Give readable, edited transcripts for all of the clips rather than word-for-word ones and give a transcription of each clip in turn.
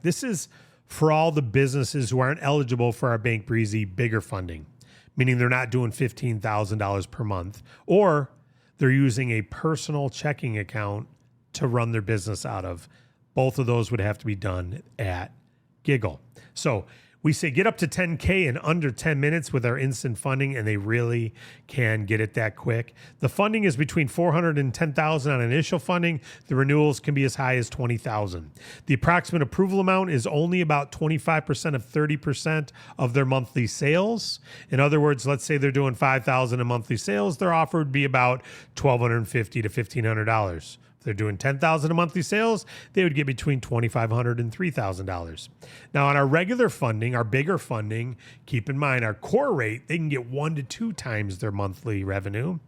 This is for all the businesses who aren't eligible for our Bank Breezy bigger funding, meaning they're not doing $15,000 per month, or they're using a personal checking account to run their business out of. Both of those would have to be done at Giggle. So we say get up to 10K in under 10 minutes with our instant funding, and they really can get it that quick. The funding is between $400 and $10,000 on initial funding. The renewals can be as high as $20,000. The approximate approval amount is only about 25% of 30% of their monthly sales. In other words, let's say they're doing $5,000 in monthly sales. Their offer would be about $1,250 to $1,500. If they're doing $10,000 a monthly sales, they would get between $2,500 and $3,000. Now, on our regular funding, our bigger funding, keep in mind our core rate, they can get 1 to 2 times their monthly revenue.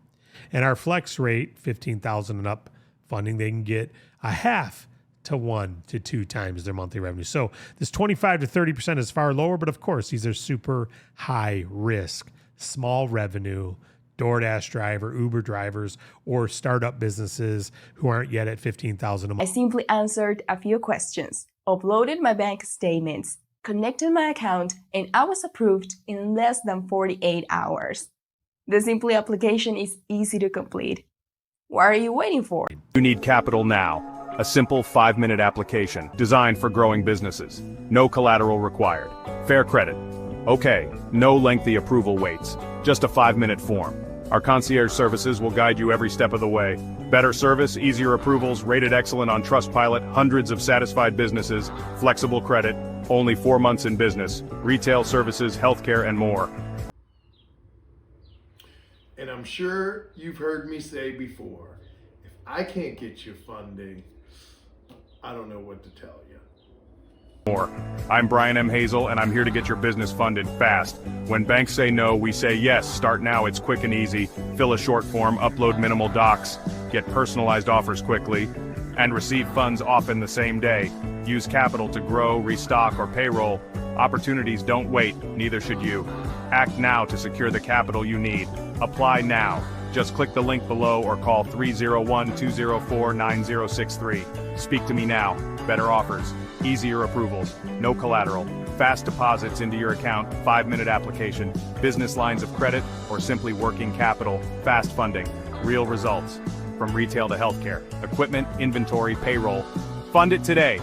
And our flex rate, $15,000 and up funding, they can get a half to 1 to 2 times their monthly revenue. So this 25 to 30% is far lower, but of course, these are super high risk, small revenue DoorDash driver, Uber drivers, or startup businesses who aren't yet at $15,000 a month. I simply answered a few questions, uploaded my bank statements, connected my account, and I was approved in less than 48 hours. The Simply application is easy to complete. What are you waiting for? You need capital now. A simple 5-minute application designed for growing businesses. No collateral required. Fair credit. Okay, no lengthy approval waits. Just a 5-minute form. Our concierge services will guide you every step of the way. Better service, easier approvals, rated excellent on Trustpilot, hundreds of satisfied businesses, flexible credit, only 4 months in business, retail services, healthcare, and more. And I'm sure you've heard me say before, if I can't get you funding, I don't know what to tell you. I'm Brian M. Hazel, and I'm here to get your business funded fast. When banks say no, we say yes. Start now, it's quick and easy. Fill a short form, upload minimal docs, get personalized offers quickly, and receive funds often the same day. Use capital to grow, restock, or payroll. Opportunities don't wait, neither should you. Act now to secure the capital you need. Apply now. Just click the link below or call 301-204-9063. Speak to me now. Better offers, easier approvals, no collateral, fast deposits into your account, 5-minute application, business lines of credit, or simply working capital, fast funding, real results. From retail to healthcare, equipment, inventory, payroll. Fund it today.